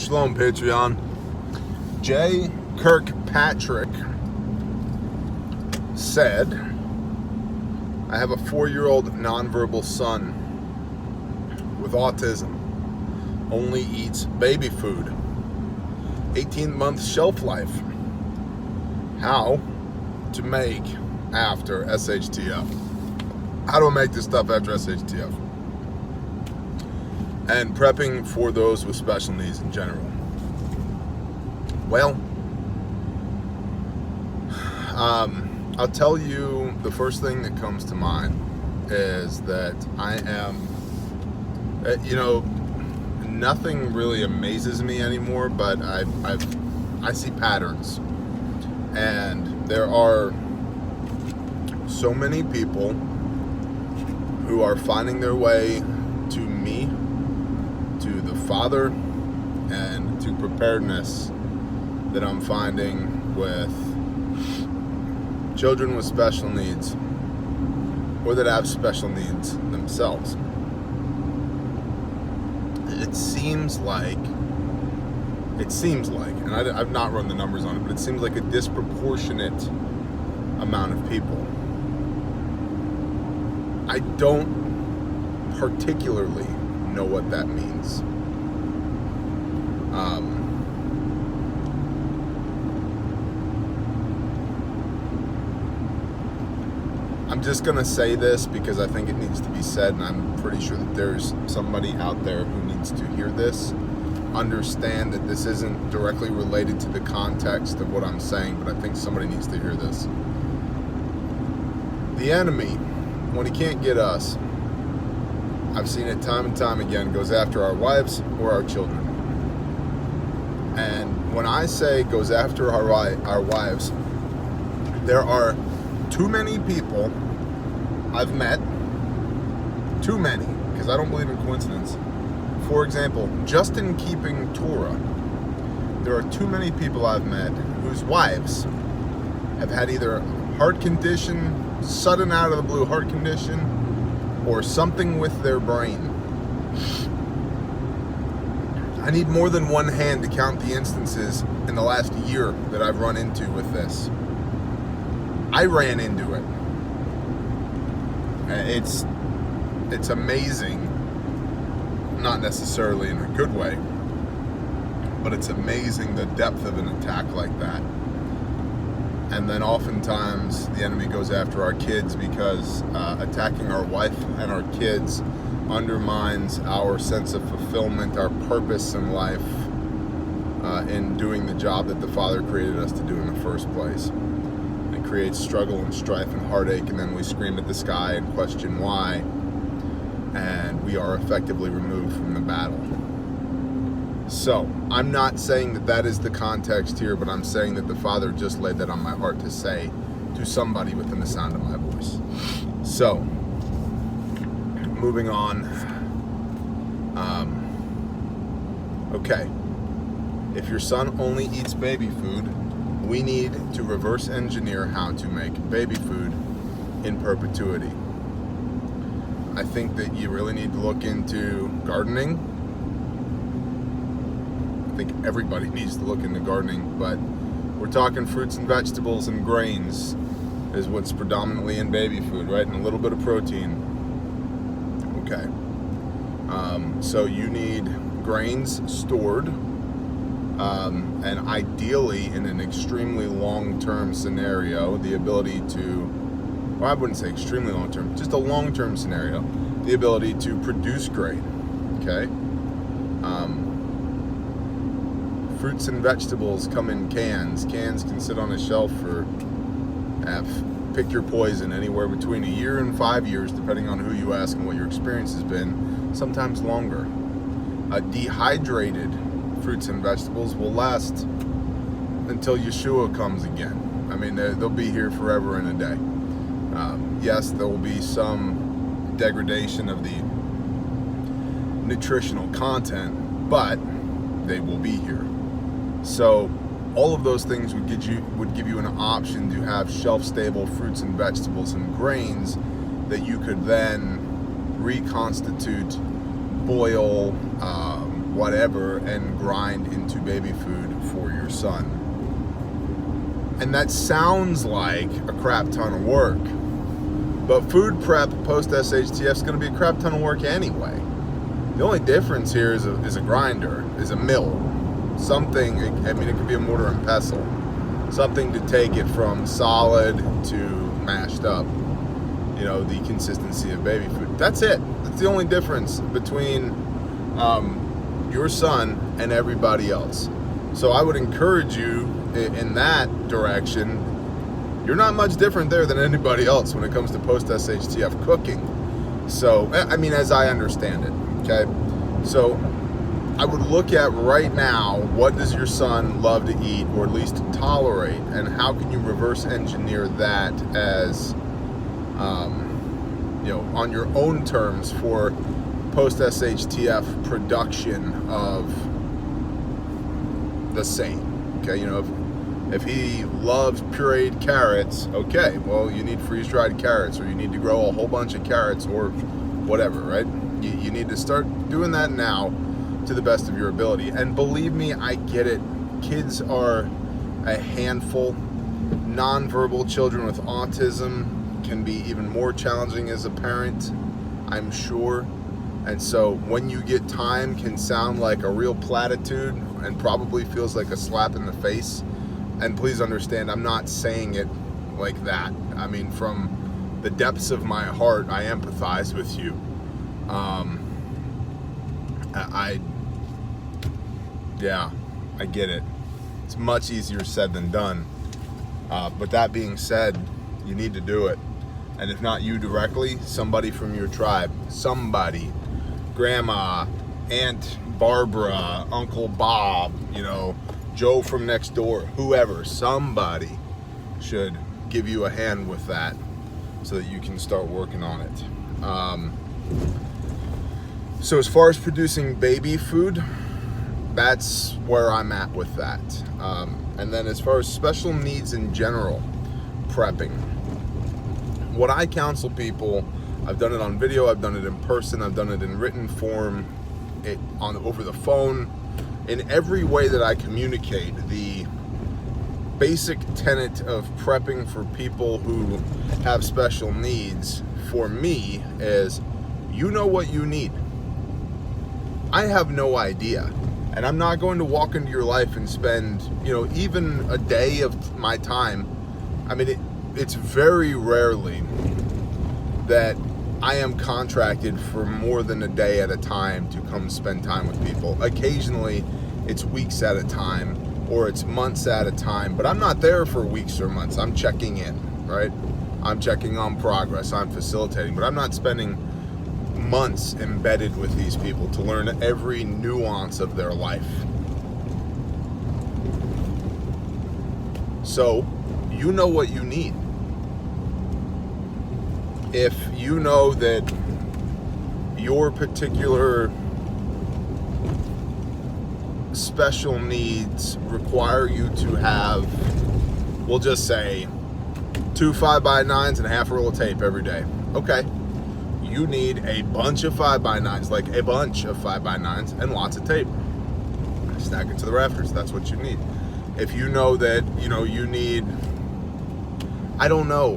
Shalom, Patreon. J. Kirkpatrick said, I have a 4-year-old nonverbal son with autism. Only eats baby food. 18-month shelf life. How to make after SHTF. How do I make this stuff after SHTF? And prepping for those with special needs in general. Well, I'll tell you the first thing that comes to mind is that I am, nothing really amazes me anymore, but I see patterns. And there are so many people who are finding their way to me, to the Father, and to preparedness that I'm finding with children with special needs or that have special needs themselves. It seems like, and I've not run the numbers on it, but it seems like a disproportionate amount of people. I don't particularly know what that means. I'm just gonna say this because I think it needs to be said, and I'm pretty sure that there's somebody out there who needs to hear this. Understand that this isn't directly related to the context of what I'm saying, but I think somebody needs to hear this. The enemy, when he can't get us, I've seen it time and time again, goes after our wives or our children. And when I say goes after our wives, there are too many people I've met, too many, because I don't believe in coincidence. For example, just in keeping Torah, there are too many people I've met whose wives have had either heart condition, sudden out of the blue heart condition, or something with their brain. I need more than one hand to count the instances in the last year that I've run into with this. I ran into it. It's amazing, not necessarily in a good way, but it's amazing the depth of an attack like that. And then oftentimes the enemy goes after our kids because attacking our wife and our kids undermines our sense of fulfillment, our purpose in life, in doing the job that the Father created us to do in the first place. It creates struggle and strife and heartache, and then we scream at the sky and question why, and we are effectively removed from the battle. So, I'm not saying that that is the context here, but I'm saying that the Father just laid that on my heart to say to somebody within the sound of my voice. So, moving on. Okay. If your son only eats baby food, we need to reverse engineer how to make baby food in perpetuity. I think that you really need to look into gardening. I think everybody needs to look into gardening, but we're talking fruits and vegetables and grains is what's predominantly in baby food, right? And a little bit of protein. Okay. So you need grains stored, and ideally in an extremely long-term scenario, the ability to, well, I wouldn't say extremely long-term, just a long-term scenario, the ability to produce grain, okay? Fruits and vegetables come in cans. Cans can sit on a shelf for, pick your poison, anywhere between 1 year and 5 years, depending on who you ask and what your experience has been, sometimes longer. Dehydrated fruits and vegetables will last until Yeshua comes again. I mean, they'll be here forever and a day. Yes, there will be some degradation of the nutritional content, but they will be here. So all of those things would give you an option to have shelf-stable fruits and vegetables and grains that you could then reconstitute, boil, whatever and grind into baby food for your son. And that sounds like a crap ton of work, but food prep post SHTF is going to be a crap ton of work anyway. The only difference here is a grinder, is a mill, something. I mean, it could be a mortar and pestle, something to take it from solid to mashed up. You know, the consistency of baby food. That's it. That's the only difference between your son and everybody else. So I would encourage you in that direction. You're not much different there than anybody else when it comes to post SHTF cooking. So, I mean, as I understand it, okay? So I would look at right now, what does your son love to eat or at least tolerate, and how can you reverse engineer that as you know, on your own terms for post SHTF production of the same. Okay, you know, if he loves pureed carrots, okay, well, you need freeze-dried carrots, or you need to grow a whole bunch of carrots, or whatever, right? You need to start doing that now to the best of your ability. And believe me, I get it. Kids are a handful. Nonverbal children with autism can be even more challenging as a parent, I'm sure. And so when you get time can sound like a real platitude and probably feels like a slap in the face. And please understand, I'm not saying it like that. I mean, from the depths of my heart, I empathize with you. I get it. It's much easier said than done. But that being said, you need to do it. And if not you directly, somebody from your tribe, somebody, Grandma, Aunt Barbara, Uncle Bob, you know, Joe from next door, whoever, somebody should give you a hand with that so that you can start working on it. So as far as producing baby food, that's where I'm at with that. And then as far as special needs in general, prepping, what I counsel people, I've done it on video, I've done it in person, I've done it in written form, over the phone, in every way that I communicate. The basic tenet of prepping for people who have special needs for me is, you know what you need. I have no idea. And I'm not going to walk into your life and spend, you know, even a day of my time. I mean, it's very rarely that I am contracted for more than a day at a time to come spend time with people. Occasionally, it's weeks at a time, or it's months at a time, but I'm not there for weeks or months. I'm checking in, right? I'm checking on progress, I'm facilitating, but I'm not spending months embedded with these people to learn every nuance of their life. So, you know what you need. If you know that your particular special needs require you to have, we'll just say, 2 5x9s and a half a roll of tape every day. Okay. You need a bunch of 5x9s, like a bunch of 5x9s and lots of tape. Stack it to the rafters. That's what you need. If you know that, you know, you need, I don't know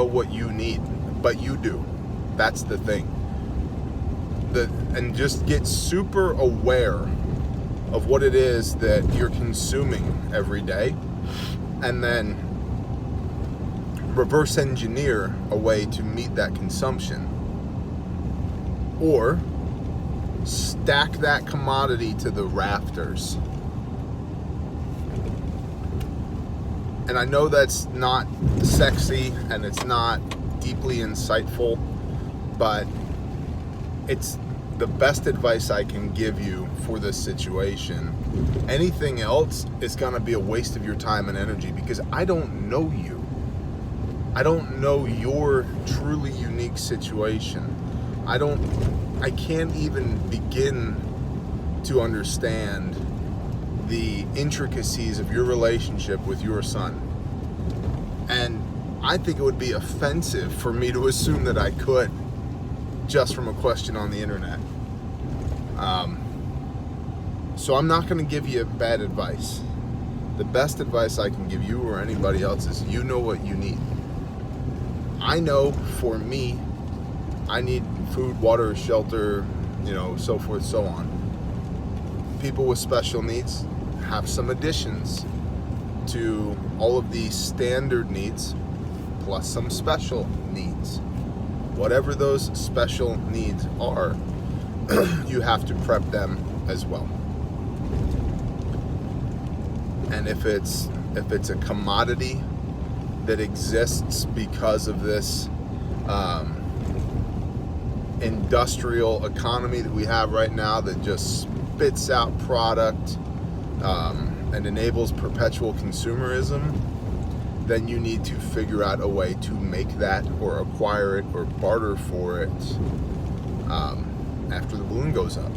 what you need, but you do. That's the thing. And just get super aware of what it is that you're consuming every day, and then reverse engineer a way to meet that consumption. Or stack that commodity to the rafters. And I know that's not sexy and it's not deeply insightful, but it's the best advice I can give you for this situation. Anything else is gonna be a waste of your time and energy, because I don't know you. I don't know your truly unique situation. I can't even begin to understand the intricacies of your relationship with your son. And I think it would be offensive for me to assume that I could, just from a question on the internet. So I'm not going to give you bad advice. The best advice I can give you or anybody else is you know what you need. I know for me, I need food, water, shelter, so forth, so on. People with special needs have some additions to all of these standard needs, plus some special needs. Whatever those special needs are, you have to prep them as well. And if it's a commodity that exists because of this industrial economy that we have right now that just spits out product and enables perpetual consumerism, then you need to figure out a way to make that or acquire it or barter for it after the balloon goes up.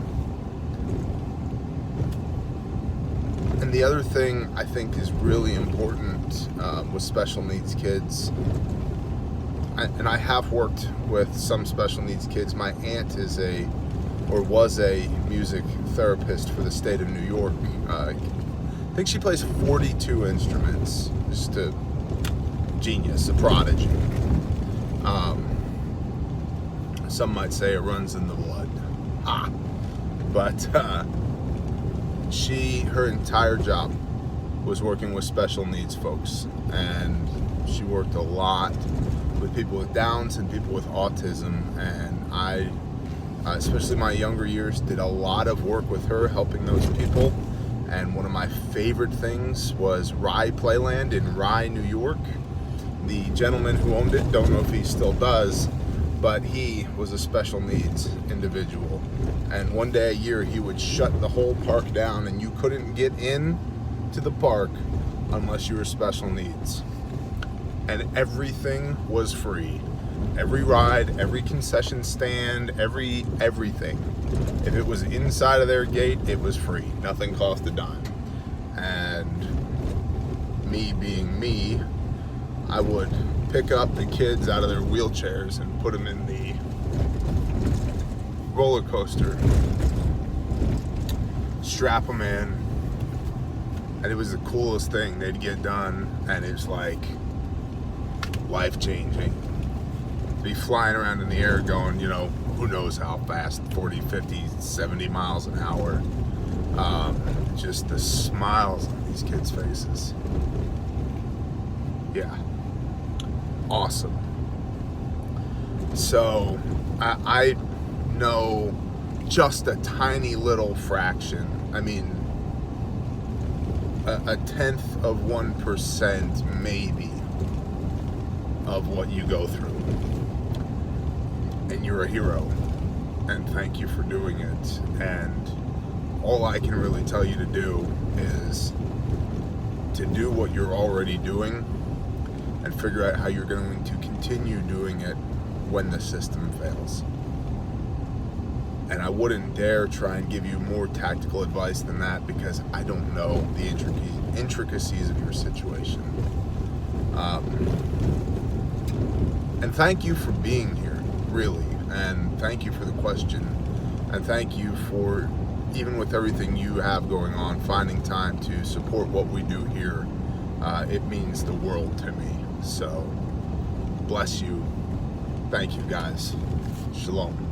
And the other thing I think is really important with special needs kids, and I have worked with some special needs kids. My aunt was a music therapist for the state of New York. I think she plays 42 instruments. Just a genius, a prodigy. Some might say it runs in the blood. But her entire job was working with special needs folks, and she worked a lot with people with Downs and people with autism, and I, especially my younger years, did a lot of work with her helping those people. And one of my favorite things was Rye Playland in Rye, New York. The gentleman who owned it, don't know if he still does, but he was a special needs individual. And one day a year he would shut the whole park down, and you couldn't get in to the park unless you were special needs. And everything was free. Every ride, every concession stand, everything. If it was inside of their gate, it was free. Nothing cost a dime. And me being me, I would pick up the kids out of their wheelchairs and put them in the roller coaster, strap them in, and it was the coolest thing. They'd get done, and it was like life-changing. To be flying around in the air going, who knows how fast, 40, 50, 70 miles an hour. Just the smiles on these kids' faces. Yeah. Awesome. So I know just a tiny little fraction. I mean, a 1/10 of 1% maybe of what you go through. And you're a hero. And thank you for doing it. And all I can really tell you to do is to do what you're already doing and figure out how you're going to continue doing it when the system fails. And I wouldn't dare try and give you more tactical advice than that, because I don't know the intricacies of your situation. And thank you for being here, really. And thank you for the question. And thank you for, even with everything you have going on, finding time to support what we do here. It means the world to me. So, bless you. Thank you, guys. Shalom.